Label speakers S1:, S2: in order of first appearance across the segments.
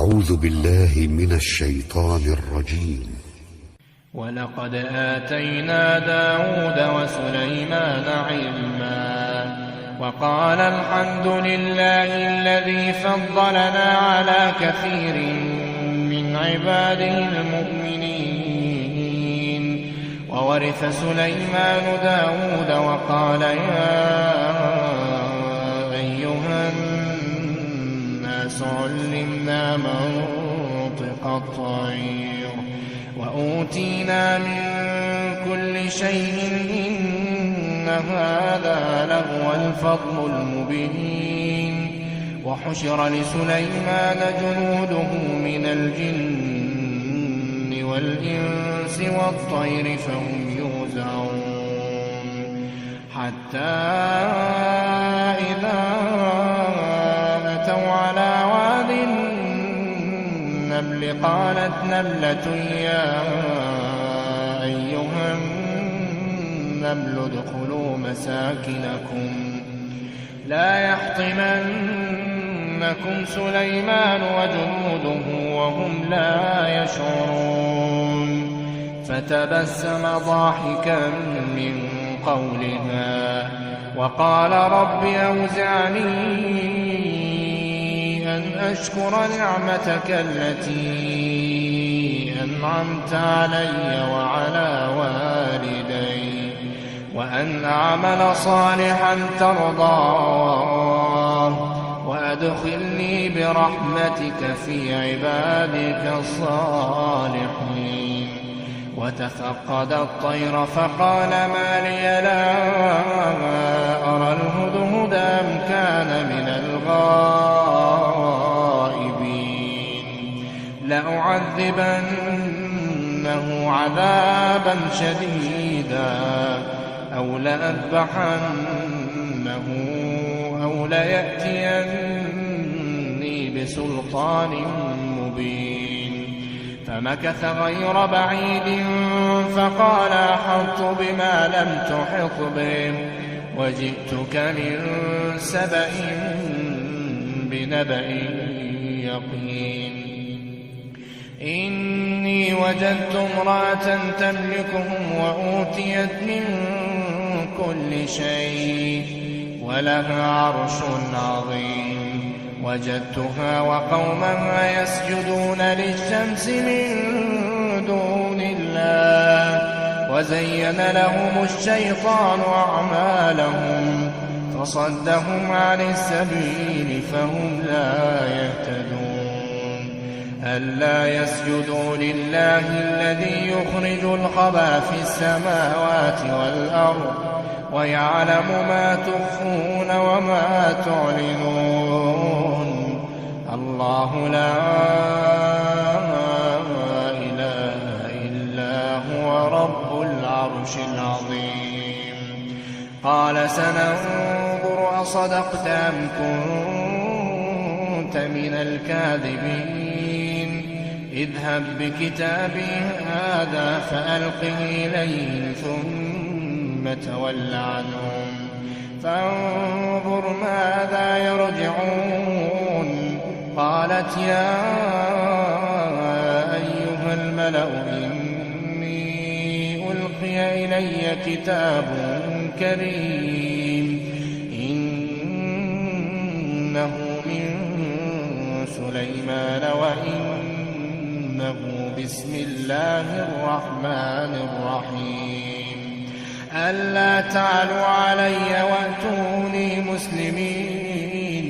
S1: أعوذ بالله من الشيطان الرجيم.
S2: ولقد آتينا داود وسليمان علما وقال الحمد لله الذي فضلنا على كثير من عباده المؤمنين. وورث سليمان داود وقال يا أيها الناس علمنا منطق الطير وأوتينا من كل شيء إن هذا لهو الفضل المبين. وحشر لسليمان جنوده من الجن والإنس والطير فهم يوزعون حتى إذا أتوا على واد النمل قالت نملة يا أيها النمل ادخلوا مساكنكم لا يحطمنكم سليمان وجنوده وهم لا يشعرون. فتبسم ضاحكا من قولها وقال رب أوزعني أن أشكر نعمتك التي أنعمت علي وعلى والدي وأن أعمل صالحا ترضاه وأدخلني برحمتك في عبادك الصالحين. وتفقد الطير فقال ما لي لا أرى الهدهد أم كان من الغائبين لأعذبنه عذابا شديدا أو لأذبحنه أو ليأتيني بسلطان مبين. فمكث غير بعيد فقال أحطت بما لم تحط به وجئتك من سبأ بنبأ يقين. إني وجدت امرأة تملكهم وأوتيت من كل شيء ولها عرش عظيم. وجدتها وقومها يسجدون للشمس من دون الله وزين لهم الشيطان أعمالهم فصدهم عن السبيل فهم لا يهتدون. ألا يسجدوا لله الذي يخرج الخبى في السماوات والأرض ويعلم ما تخفون وما تعلنون. الله لا إله إلا هو رب العرش العظيم. قال سننظر أصدقت أم كنت من الكاذبين. اذهب بكتابي هذا فألقه إليهم ثم تول عنهم فانظر ماذا يرجعون. قالت يا أيها الملأ إني ألقي إلي كتاب كريم إنه من سليمان وإنه بسم الله الرحمن الرحيم. ألا تعلوا علي وأتوني مسلمين.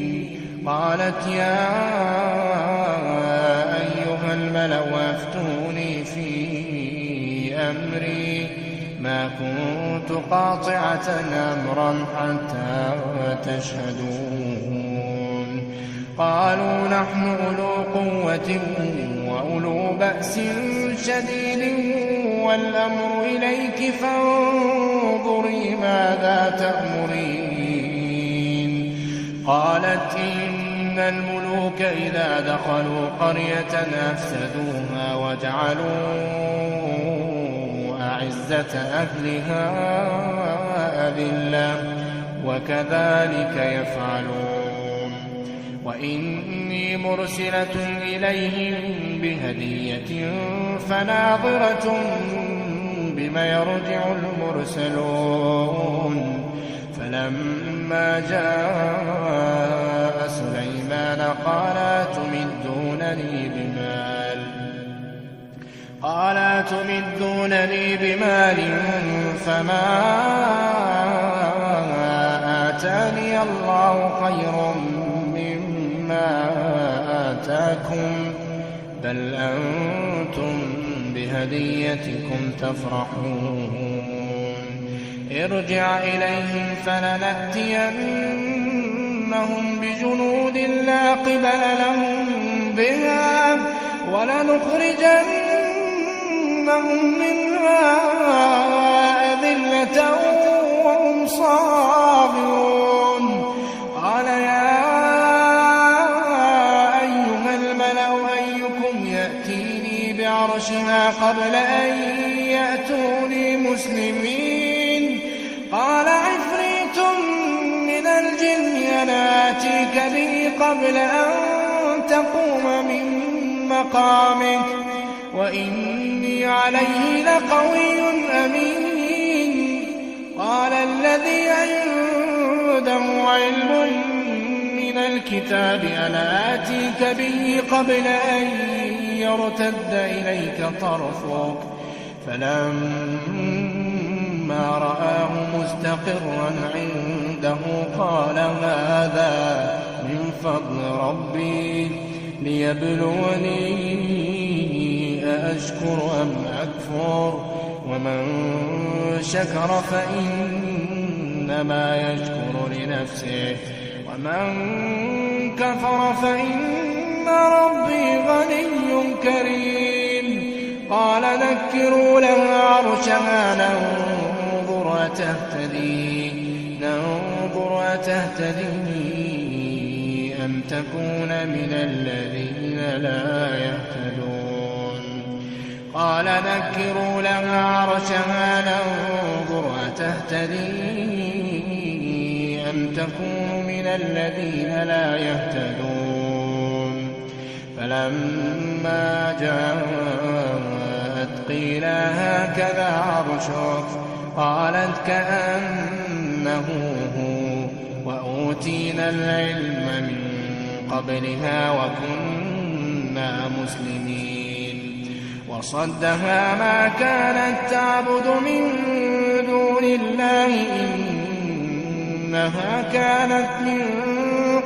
S2: قالت يا أيها الملأ أفتوني في أمري ما كنت قاطعة أمرا حتى تشهدون. قالوا نحن أولو قوة وأولو بأس شديد والأمر إليك فانظري ماذا تأمرين. قالت إن الملوك إذا دخلوا قرية أفسدوها وجعلوا أعزة أهلها أذلة وكذلك يفعلون. وإني مرسلة إليهم بهدية فناظرة بما يرجع المرسلون. فلما جاء سليمان قال أتمدونني بمال فما آتاني الله خير مما آتاكم بل أنتم بهديتكم تفرحون. ارجع إليهم فلنأتينهم بجنود لا قبل لهم بها ولنخرجنهم منها أذلة وهم صاغرون. قال يا أيها الملأ أيكم يأتيني بعرشها قبل أن يأتوني مسلمين؟ قال عفريت من الجن أنا آتيك به قبل أن تقوم من مقامك وإني عليه لقوي أمين. قال الذي عنده علم من الكتاب أنا آتيك به قبل أن يرتد إليك طرفك فلما رآه مستقرا عنده قال هذا من فضل ربي ليبلوني أأشكر أم أكفر ومن شكر فإنما يشكر لنفسه ومن كفر فإن ربي غني كريم. قال نكروا لها عرشها ننظر أتهتدي أم تكون من الذين لا يهتدون. قال نكروا لها عرشها ننظر أتهتدي أم تكون من الذين لا يهتدون. فلما جاءت قيل هكذا عرشك قالت كأنه هو وأوتينا العلم من قبلها وكنا مسلمين. وصدها ما كانت تعبد من دون الله إنها كانت من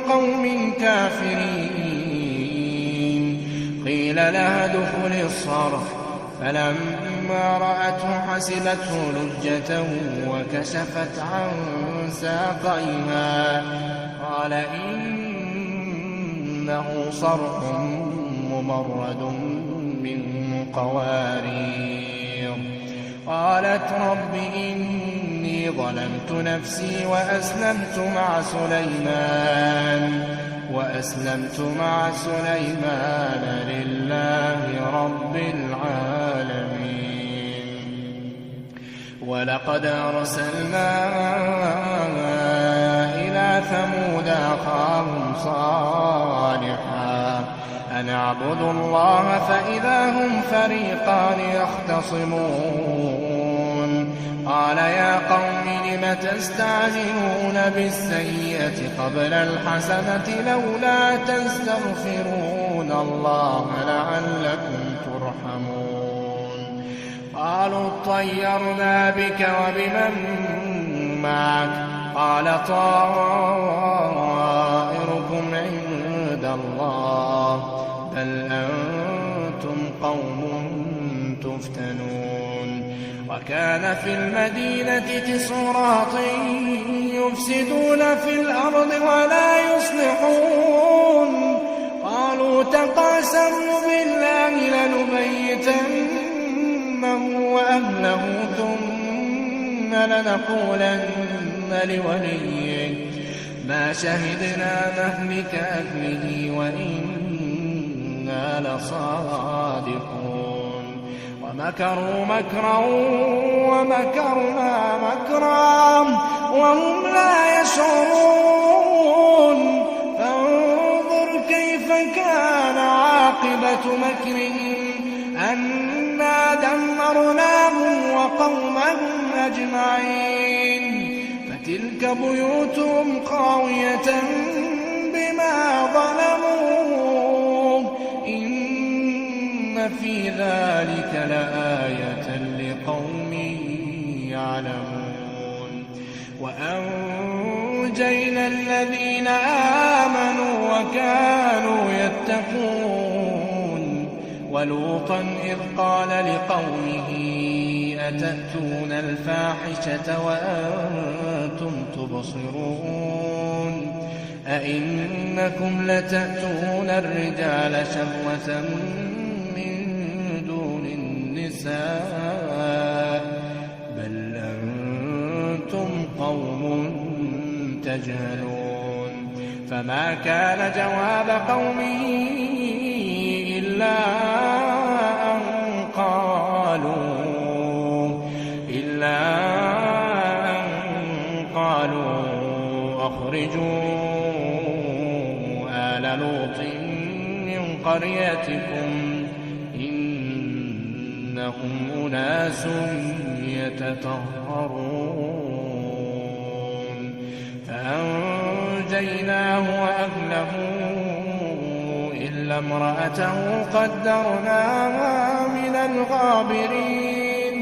S2: قوم كافرين. قيل لها ادخل الصرح فلما رأته حسبته لجة وكشفت عن ساقيها قال إنه صرح ممرد من قوارير. قالت رب إني ظلمت نفسي وأسلمت مع سليمان لله رب العالمين. ولقد أرسلنا إلى ثمود أخاهم صالحا أن اعبدوا الله فإذا هم فريقان يختصمون. قال يا قوم لم تستعجلون بالسيئة قبل الحسنة لولا تستغفرون الله لعلكم ترحمون. قالوا اطيرنا بك وبمن معك قال طائركم عند الله بل أنتم قوم تفتنون. وكان في المدينة 9 رهط يفسدون في الأرض ولا يصلحون. قالوا تقاسموا بالله لنبيتنه وأهله ثم لنقولن لوليه ما شهدنا مهلك أهله وإنا لصادقون. ومكروا مكرا ومكرنا مكرا وهم لا يشعرون. فانظر عاقبة مكرهم أنا دمرناهم وقومهم أجمعين فتلك بيوتهم خاوية بما ظلموا إن في ذلك لآية لقوم يعلمون وأنجينا الذين آمنوا وكانوا يتقون ولوطا إذ قال لقومه أتأتون الفاحشة وأنتم تبصرون أئنكم لتأتون الرجال شهوة من دون النساء بل أنتم قوم تجهلون فما كان جواب قومه إلا أن قالوا أخرجوا آل لوط من قريتكم إنهم أناس يتطهرون فأنجيناه وأهله إلا امرأته قدرناها من الغابرين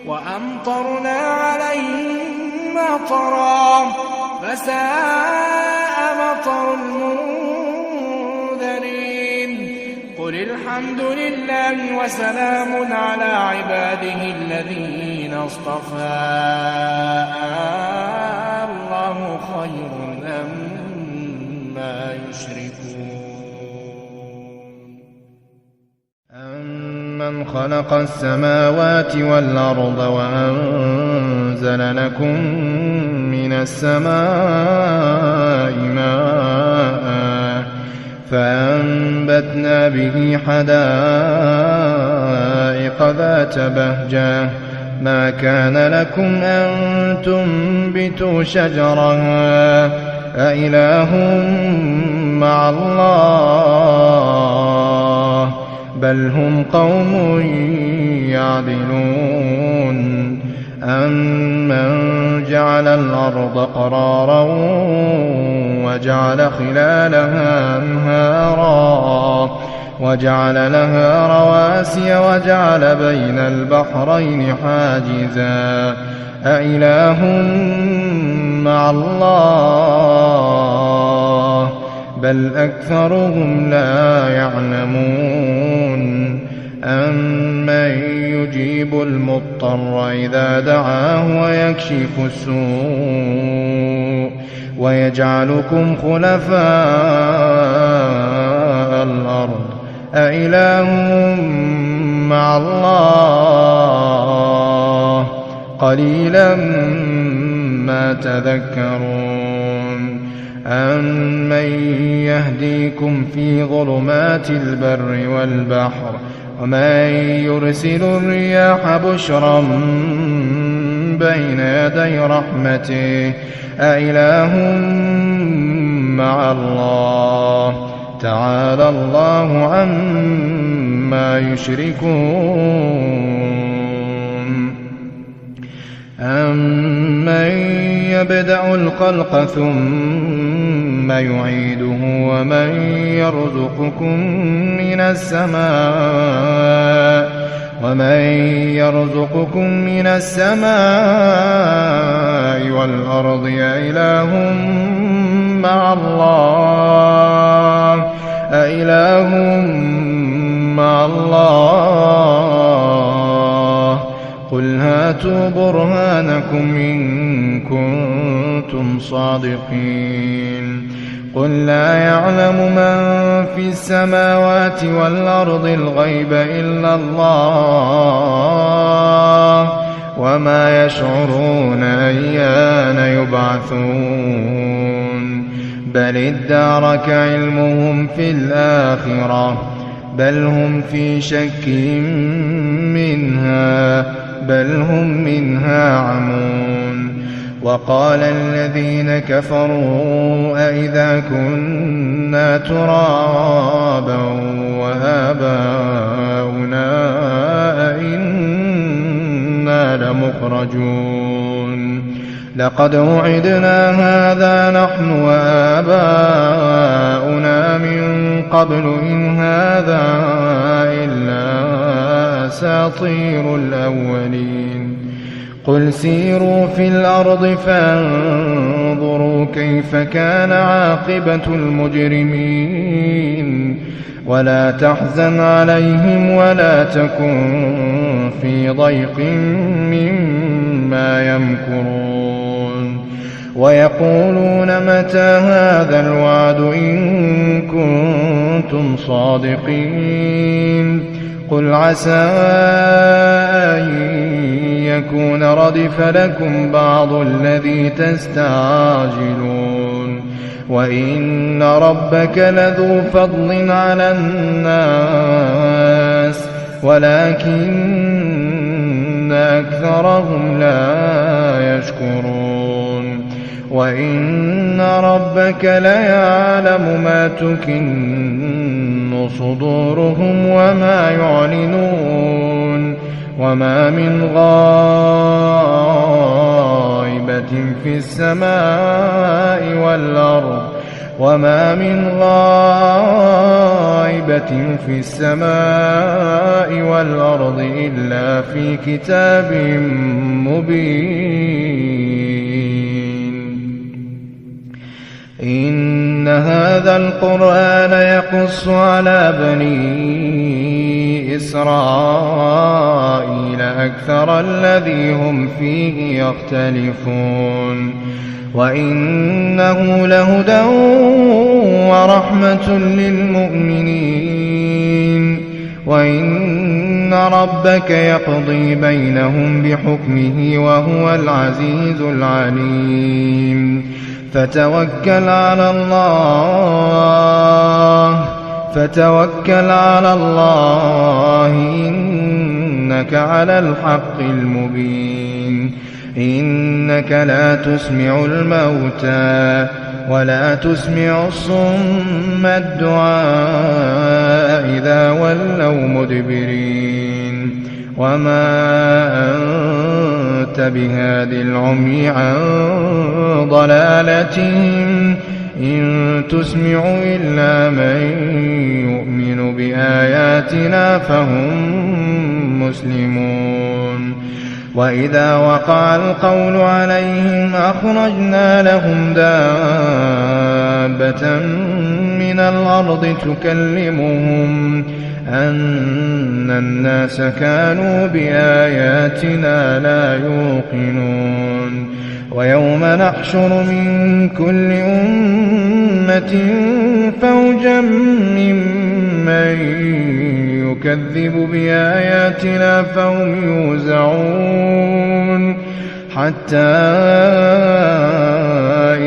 S2: وأمطرنا عليهم مطرا فساء مطر المنذرين قل الحمد لله وسلام على عباده الذين اصطفى الله خير أما يشركون
S3: أمن خلق السماوات والأرض وأنزل لكم من السماء ماء فأنبتنا به حدائق ذات بهجة ما كان لكم أن تنبتوا شجرها أإله مع الله بل هم قوم يعدلون أمن جعل الأرض قرارا وجعل خلالها أنهارا وجعل لها رواسي وجعل بين البحرين حاجزا أإله مع الله بل أكثرهم لا يعلمون أمن يجيب المضطر إذا دعاه ويكشف السوء ويجعلكم خلفاء الأرض أإله مع الله قليلا ما تذكرون أمن يهديكم في ظلمات البر والبحر ومن يرسل الرياح بشرا بين يدي رحمته أإله مع الله تعالى الله عما يشركون أمن يبدأ الخلق ثم يعيده ومن يرزقكم من السماء والأرض أإله مع الله قل هاتوا برهانكم إن كنتم صادقين قل لا يعلم من في السماوات والأرض الغيب إلا الله وما يشعرون أيان يبعثون بل ادارك علمهم في الآخرة بل هم في شك منها بل هم منها عمون وقال الذين كفروا أئذا كنا ترابا وآباؤنا أئنا لمخرجون لقد وعدنا هذا نحن وآباؤنا من قبل إن هذا إلا أساطير الأولين قل سيروا في الأرض فانظروا كيف كان عاقبة المجرمين ولا تحزن عليهم ولا تكن في ضيق مما يمكرون ويقولون متى هذا الوعد إن كنتم صادقين قل عسى أن يكون ردف لكم بعض الذي تستعجلون وإن ربك لذو فضل على الناس ولكن أكثرهم لا يشكرون وإن ربك ليعلم ما تكن صدورهم وما يعلنون وما من غائبة في السماء والأرض إلا في كتاب مبين إن هذا القرآن يقص على بني إسرائيل أكثر الذي هم فيه يختلفون وإنه لهدى ورحمة للمؤمنين وإن ربك يقضي بينهم بحكمه وهو العزيز العليم فتوكل على الله إنك على الحق المبين إنك لا تسمع الموتى ولا تسمع الصم الدعاء إذا ولوا مدبرين وما أنت بهاد العمي عن ضلالتهم إن تسمع إلا من يؤمن بآياتنا فهم مسلمون وإذا وقع القول عليهم أخرجنا لهم دابة من الأرض تكلمهم أن الناس كانوا بآياتنا لا يوقنون ويوم نحشر من كل أمة فوجا ممن يكذب بآياتنا فهم يوزعون حتى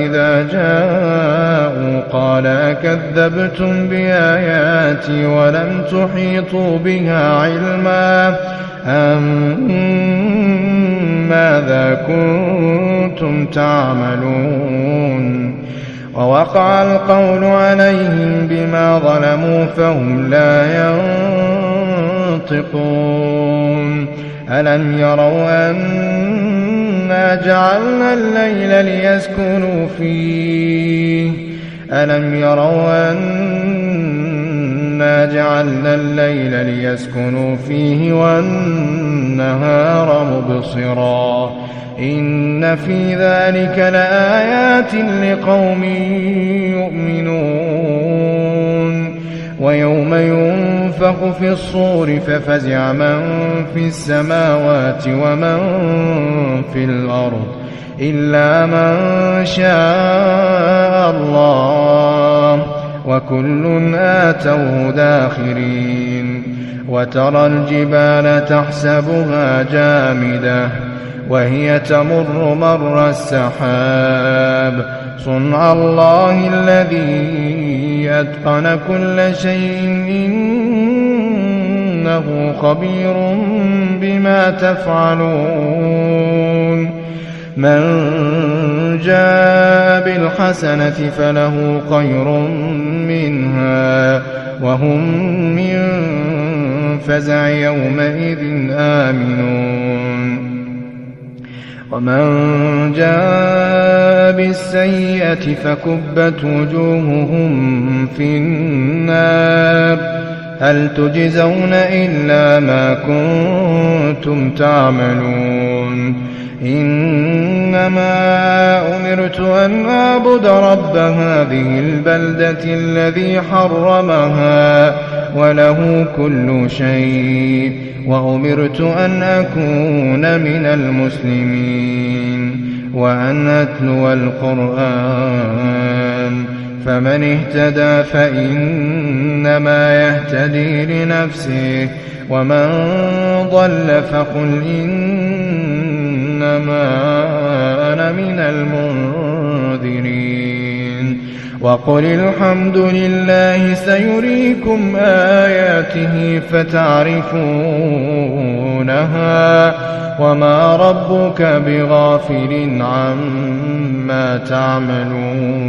S3: إذا جاءوا قال أكذبتم بآياتي ولم تحيطوا بها علما ماذا كنتم تعملون ووقع القول عليهم بما ظلموا فهم لا ينطقون ألم يروا أنا جعلنا الليل ليسكنوا فيه والنهار مبصرا إن في ذلك لآيات لقوم يؤمنون ويوم ينفخ في الصور ففزع من في السماوات ومن في الأرض إلا من شاء الله وكل آتوه داخرين وترى الجبال تحسبها جامدة وهي تمر مر السحاب صنع الله الذي أتقن كل شيء إنه خبير بما تفعلون من جاء بالحسنة فله خير منها وهم من فزع يومئذ آمنون ومن جاء بالسيئة فكبت وجوههم في النار هل تجزون إلا ما كنتم تعملون إنما أمرت أن أعبد رب هذه البلدة الذي حرمها وله كل شيء وأمرت أن أكون من المسلمين وأن أتلو القرآن فمن اهتدى فإنما يهتدي لنفسه ومن ضل فقل إنما أنا من المنذرين وقل الحمد لله سيريكم آياته فتعرفونها وما ربك بغافل عما تعملون